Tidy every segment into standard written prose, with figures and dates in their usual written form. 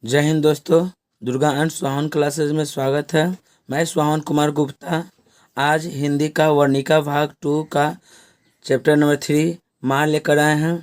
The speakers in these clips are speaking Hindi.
जय हिंद दोस्तों। दुर्गा एंड स्वाहन क्लासेस में स्वागत है। मैं स्वाहन कुमार गुप्ता आज हिंदी का वर्णिका भाग 2 का चैप्टर नंबर 3 माँ लेकर आए हैं।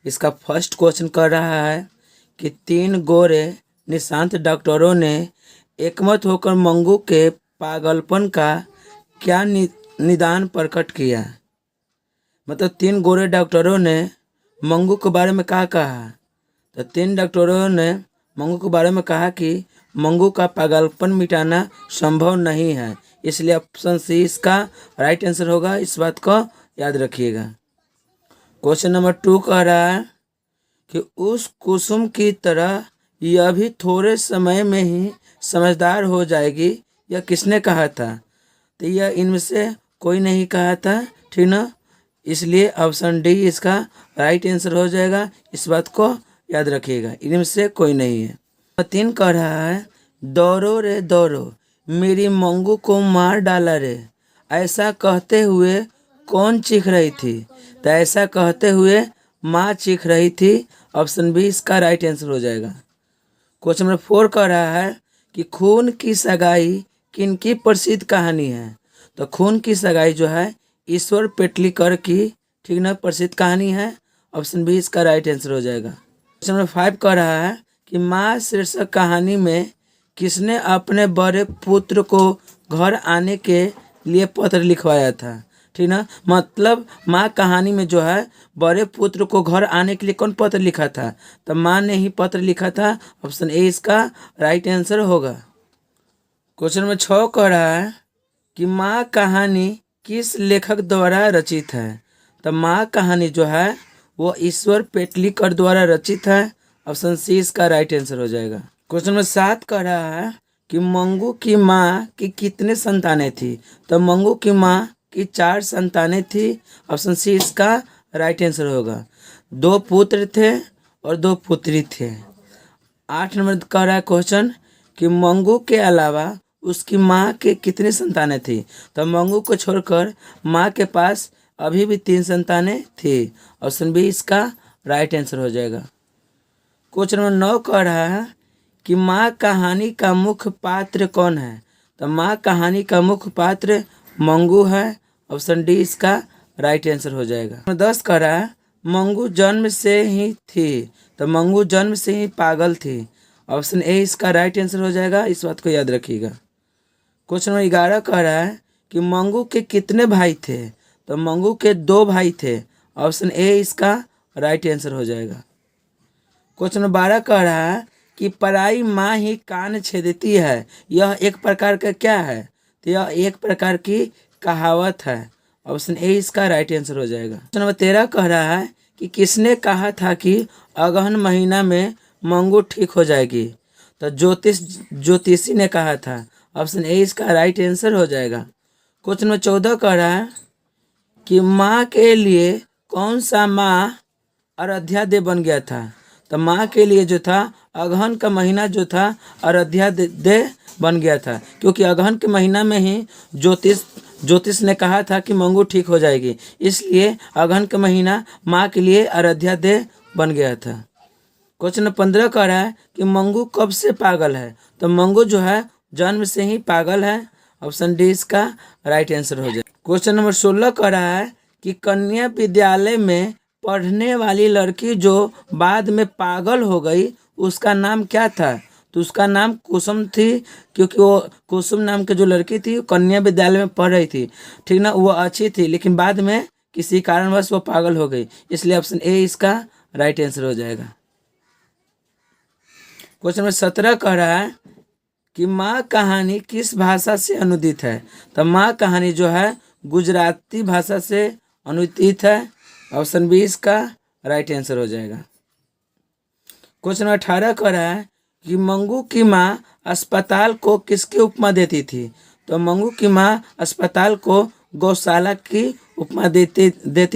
इसका फर्स्ट क्वेश्चन कर रहा है कि 3 गोरे निशांत डॉक्टरों ने एकमत होकर मंगू के पागलपन का क्या निदान प्रकट किया। मतलब 3 गोरे डॉक्टरों ने मंगू के बारे में क्या कहा। तो 3 डॉक्टरों ने मंगू के बारे में कहा कि मंगू का पागलपन मिटाना संभव नहीं है, इसलिए ऑप्शन सी इसका राइट आंसर होगा। इस बात को याद रखिएगा। क्वेश्चन नंबर 2 कह रहा है कि उस कुसुम की तरह यह भी थोड़े समय में ही समझदार हो जाएगी, यह किसने कहा था। तो यह इनमें से कोई नहीं कहा था, ठीक ना। इसलिए ऑप्शन डी इसका राइट आंसर हो जाएगा। इस बात को याद रखिएगा, इनमें से कोई नहीं है। 3 कह रहा है दौड़ो रे दौड़ो मेरी मंगू को मार डाला रे, ऐसा कहते हुए कौन चीख रही थी। तो ऐसा कहते हुए माँ चीख रही थी। ऑप्शन बी इसका राइट आंसर हो जाएगा। क्वेश्चन नंबर 4 कह रहा है कि खून की सगाई किनकी प्रसिद्ध कहानी है। तो खून की सगाई जो है ईश्वर पेटलीकर की, ठीक ना, प्रसिद्ध कहानी है। ऑप्शन बी इसका राइट आंसर हो जाएगा। क्वेश्चन नंबर 5 कह रहा है कि माँ शीर्षक कहानी में किसने अपने बड़े पुत्र को घर आने के लिए पत्र लिखवाया था, ठीक ना। मतलब माँ कहानी में जो है बड़े पुत्र को घर आने के लिए कौन पत्र लिखा था। तो माँ ने ही पत्र लिखा था। ऑप्शन ए इसका राइट आंसर होगा। क्वेश्चन नंबर 6 कह रहा है कि माँ कहानी किस लेखक द्वारा रचित है। तो माँ कहानी जो है वो ईश्वर पेटलीकर द्वारा रचित है। ऑप्शन सी इसका राइट आंसर हो जाएगा। क्वेश्चन नंबर 7 कह रहा है कि मंगू की माँ की कितने संतानें थी। तो मंगू की माँ की 4 संतानें थी। ऑप्शन सी इसका राइट आंसर होगा। 2 पुत्र थे और 2 पुत्री थे। 8 नंबर कह रहा है क्वेश्चन कि मंगू के अलावा उसकी माँ के कितनी संतानें थी। तो मंगू को छोड़कर माँ के पास अभी भी 3 संतानें थी। ऑप्शन बी इसका राइट आंसर हो जाएगा। क्वेश्चन नंबर 9 कह रहा है कि माँ कहानी का मुख्य पात्र कौन है। तो माँ कहानी का मुख्य पात्र मंगू है। ऑप्शन डी इसका राइट आंसर हो जाएगा। 10 कह रहा है मंगू जन्म से ही थी। तो मंगू जन्म से ही पागल थी। ऑप्शन ए इसका राइट आंसर हो जाएगा। इस बात को याद रखिएगा। क्वेश्चन नंबर 11 कह रहा है कि मंगू के कितने भाई थे। तो मंगू के 2 भाई थे। ऑप्शन ए इसका राइट आंसर हो जाएगा। क्वेश्चन नंबर 12 कह रहा है कि पराई माँ ही कान छेदती है, यह एक प्रकार का क्या है। तो यह एक प्रकार की कहावत है। ऑप्शन ए इसका राइट आंसर हो जाएगा। क्वेश्चन नंबर 13 कह रहा है कि किसने कहा था कि अगहन महीना में मंगू ठीक हो जाएगी। तो ज्योतिषी ने कहा था। ऑप्शन ए इसका राइट आंसर हो जाएगा। क्वेश्चन नंबर 14 कह रहा है कि माँ के लिए कौन सा माह आराध्या दे बन गया था। तो माँ के लिए जो था अगहन का महीना जो था आराध्या दे बन गया था, क्योंकि अगहन के महीना में ही ज्योतिष ने कहा था कि मंगू ठीक हो जाएगी, इसलिए अगहन का महीना माँ के लिए आराध्या दे बन गया था। क्वेश्चन नंबर 15 कह रहा है कि मंगू कब से पागल है। तो मंगू जो है जन्म से ही पागल है। ऑप्शन डी इसका राइट आंसर हो जाए। क्वेश्चन नंबर 16 कह रहा है कि कन्या विद्यालय में पढ़ने वाली लड़की जो बाद में पागल हो गई उसका नाम क्या था। तो उसका नाम कुसुम थी, क्योंकि वो कुसुम नाम की जो लड़की थी वो कन्या विद्यालय में पढ़ रही थी, ठीक ना। वो अच्छी थी लेकिन बाद में किसी कारणवश वो पागल हो गई, इसलिए ऑप्शन ए इसका राइट आंसर हो जाएगा। क्वेश्चन नंबर 17 कह रहा है कि माँ कहानी किस भाषा से अनुदित है। तो माँ कहानी जो है गुजराती भाषा से अनुदित है। ऑप्शन बी इसका राइट आंसर हो जाएगा। क्वेश्चन नंबर 18 कह रहा है कि मंगू की माँ अस्पताल को किसकी उपमा देती थी। तो मंगू की माँ अस्पताल को गौशाला की उपमा देती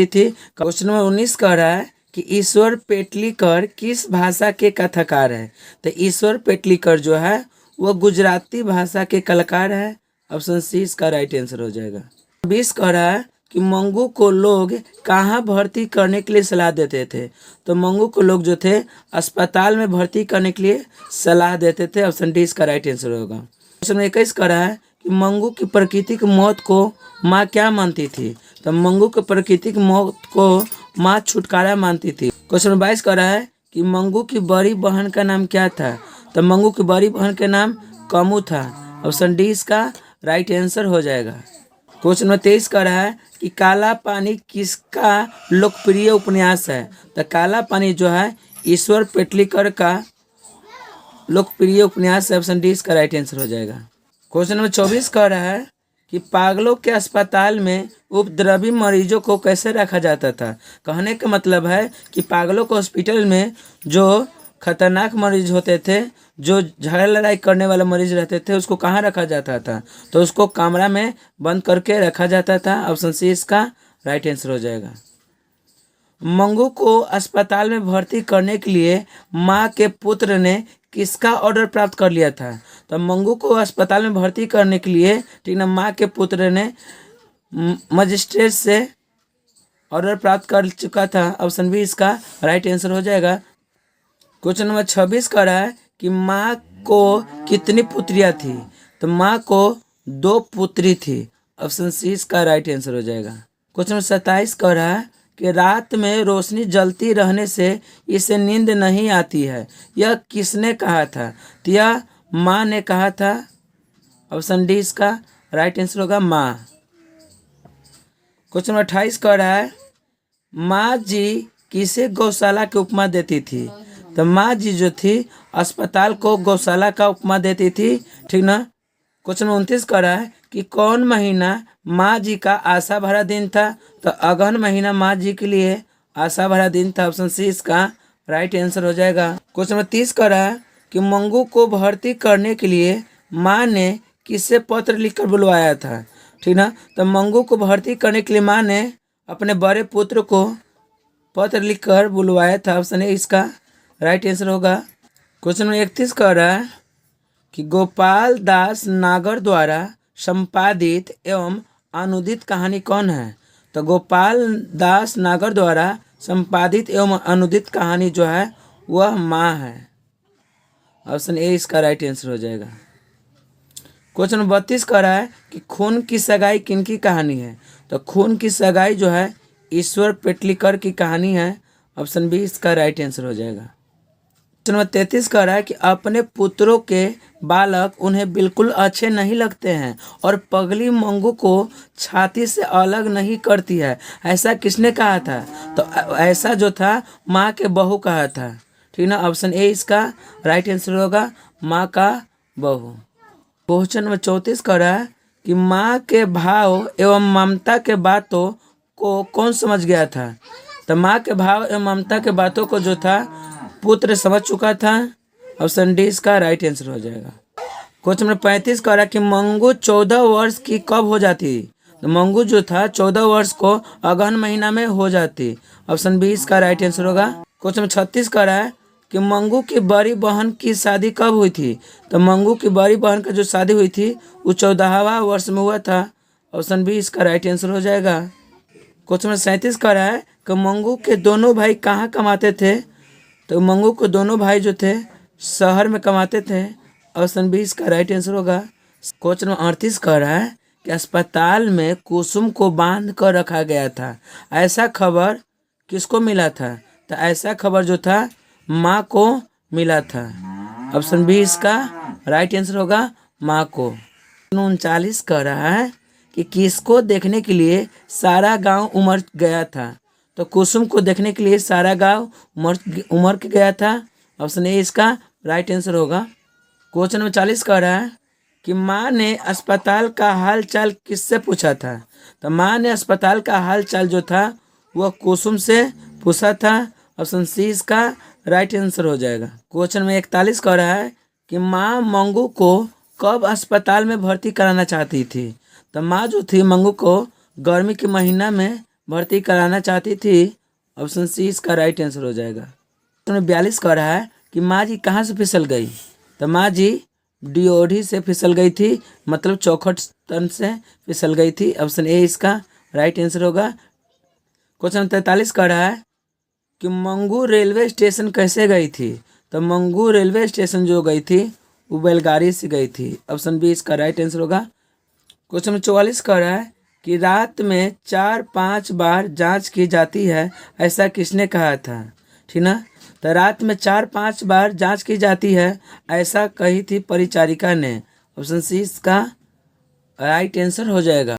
थी। क्वेश्चन नंबर 19 कह रहा है कि ईश्वर पेटलीकर किस भाषा के कथाकार है। तो ईश्वर पेटलीकर जो है वो गुजराती भाषा के कलाकार है। ऑप्शन सी इसका राइट आंसर हो जाएगा। 20 कह रहा है कि मंगू को लोग कहाँ भर्ती करने के लिए सलाह देते थे। तो मंगू को लोग जो थे अस्पताल में भर्ती करने के लिए सलाह देते थे। ऑप्शन डी इसका राइट आंसर होगा। क्वेश्चन नंबर 21 का रहा है कि मंगू की प्राकृतिक मौत को माँ क्या मानती थी। तो मंगू की प्राकृतिक मौत को माँ छुटकारा मानती थी। क्वेश्चन नंबर 22 का रहा है कि मंगू की बड़ी बहन का नाम क्या था। तो मंगू की बड़ी बहन का नाम कमू था। ऑप्शन डी इसका राइट आंसर हो जाएगा। क्वेश्चन नंबर 23 का रहा है कि काला पानी किसका लोकप्रिय उपन्यास है। तो काला पानी जो है ईश्वर पेटलीकर का लोकप्रिय उपन्यास है। ऑप्शन डी इसका राइट आंसर हो जाएगा। क्वेश्चन नंबर 24 का रहा है कि पागलों के अस्पताल में उपद्रवी मरीजों को कैसे रखा जाता था। कहने का मतलब है कि पागलों के हॉस्पिटल में जो खतरनाक मरीज होते थे, जो झगड़ा लड़ाई करने वाले मरीज रहते थे, उसको कहाँ रखा जाता था। तो उसको कमरा में बंद करके रखा जाता था। ऑप्शन सी इसका राइट आंसर हो जाएगा। मंगू को अस्पताल में भर्ती करने के लिए माँ के पुत्र ने किसका ऑर्डर प्राप्त कर लिया था। तो मंगू को अस्पताल में भर्ती करने के लिए ठीक ना माँ के पुत्र ने मजिस्ट्रेट से ऑर्डर प्राप्त कर चुका था। ऑप्शन बी इसका राइट आंसर हो जाएगा। क्वेश्चन नंबर 26 का रहा है कि माँ को कितनी पुत्रियाँ थी। तो माँ को 2 पुत्री थी। ऑप्शन सी इसका राइट आंसर हो जाएगा। क्वेश्चन नंबर 27 का रहा है कि रात में रोशनी जलती रहने से इसे नींद नहीं आती है, यह किसने कहा था। तो यह माँ ने कहा था। ऑप्शन डी इसका राइट आंसर होगा माँ। क्वेश्चन नंबर 28 का रहा है माँ जी किसे गौशाला की उपमा देती थी। तो माँ जी जो थी अस्पताल को गौशाला का उपमा देती थी, ठीक ना। क्वेश्चन 29 का रहा है कि कौन महीना माँ जी का आशा भरा दिन था। तो अगहन महीना माँ जी के लिए आशा भरा दिन था। ऑप्शन सी इसका राइट आंसर हो जाएगा। क्वेश्चन नंबर 30 का रहा है कि मंगू को भर्ती करने के लिए माँ ने किससे पत्र लिखकर बुलवाया था, ठीक ना। तो मंगू को भर्ती करने के लिए माँ ने अपने बड़े पुत्र को पत्र लिखकर बुलवाया था। ऑप्शन ए इसका राइट आंसर होगा। क्वेश्चन नंबर 31 का रहा है कि गोपाल दास नागर द्वारा संपादित एवं अनुदित कहानी कौन है। तो गोपाल दास नागर द्वारा संपादित एवं अनुदित कहानी जो है वह माँ है। ऑप्शन ए इसका राइट आंसर हो जाएगा। क्वेश्चन नंबर 32 का रहा है कि खून की सगाई किनकी कहानी है। तो खून की सगाई जो है ईश्वर पेटलीकर की कहानी है। ऑप्शन बी इसका राइट आंसर हो जाएगा। क्वेश्चन नंबर 33 का रहा है कि अपने पुत्रों के बालक उन्हें बिल्कुल अच्छे नहीं लगते हैं और पगली मंगू को छाती से अलग नहीं करती है, ऐसा किसने कहा था। तो ऐसा जो था माँ के बहू कहा था, ठीक ना। ऑप्शन ए इसका राइट आंसर होगा माँ का बहू। क्वेश्चन नंबर 34 का रहा है कि माँ के भाव एवं ममता के बातों को कौन समझ गया था। तो माँ के भाव एवं ममता के बातों को जो था पुत्र समझ चुका था। ऑप्शन डी इसका राइट आंसर हो जाएगा। क्वेश्चन नंबर 35 का रहा कि मंगू 14 वर्ष की कब हो जाती। तो मंगू जो था 14 वर्ष को अगहन महीना में हो जाती। ऑप्शन बी इसका राइट आंसर होगा। क्वेश्चन नंबर 36 का रहा है कि मंगू की बड़ी बहन की शादी कब हुई थी। तो मंगू की बड़ी बहन का जो शादी हुई थी वो 14वां वर्ष में हुआ था। ऑप्शन बी इसका राइट आंसर हो जाएगा। क्वेश्चन नंबर 37 का रहा है कि मंगू के दोनों भाई कहाँ कमाते थे। तो मंगू को दोनों भाई जो थे शहर में कमाते थे। ऑप्शन बी इसका राइट आंसर होगा। क्वेश्चन नंबर 38 का रहा है कि अस्पताल में कुसुम को बांध कर रखा गया था, ऐसा खबर किसको मिला था। तो ऐसा खबर जो था माँ को मिला था। ऑप्शन बी इसका राइट आंसर होगा माँ को। 39 का रहा है कि किसको देखने के लिए सारा गांव उमड़ गया था। तो कुसुम को देखने के लिए सारा गांव उमड़ के गया था। ऑप्शन ए इसका राइट आंसर होगा। क्वेश्चन नंबर 40 का रहा है कि माँ ने अस्पताल का हाल चाल किससे पूछा था। तो माँ ने अस्पताल का हाल चाल जो था वह कुसुम से पूछा था। ऑप्शन सी इसका राइट आंसर हो जाएगा। क्वेश्चन नंबर 41 का रहा है कि माँ मंगू को कब अस्पताल में भर्ती कराना चाहती थी। तो माँ जो थी मंगू को गर्मी के महीना में भर्ती कराना चाहती थी। ऑप्शन सी इसका राइट आंसर हो जाएगा। क्वेश्चन नंबर 42 का रहा है कि माँ जी कहाँ से फिसल गई। तो माँ जी डियोढ़ी से फिसल गई थी, मतलब चौखट तन से फिसल गई थी। ऑप्शन ए इसका राइट आंसर होगा। क्वेश्चन 43 का रहा है कि मंगू रेलवे स्टेशन कैसे गई थी। तो मंगू रेलवे स्टेशन जो गई थी वो बैलगाड़ी से गई थी। ऑप्शन बी इसका राइट आंसर होगा। क्वेश्चन 44 का रहा है कि रात में 4-5 बार जांच की जाती है, ऐसा किसने कहा था। ठीक ना। तो रात में 4-5 बार जांच की जाती है ऐसा कही थी परिचारिका ने। ऑप्शन सी इसका राइट आंसर हो जाएगा।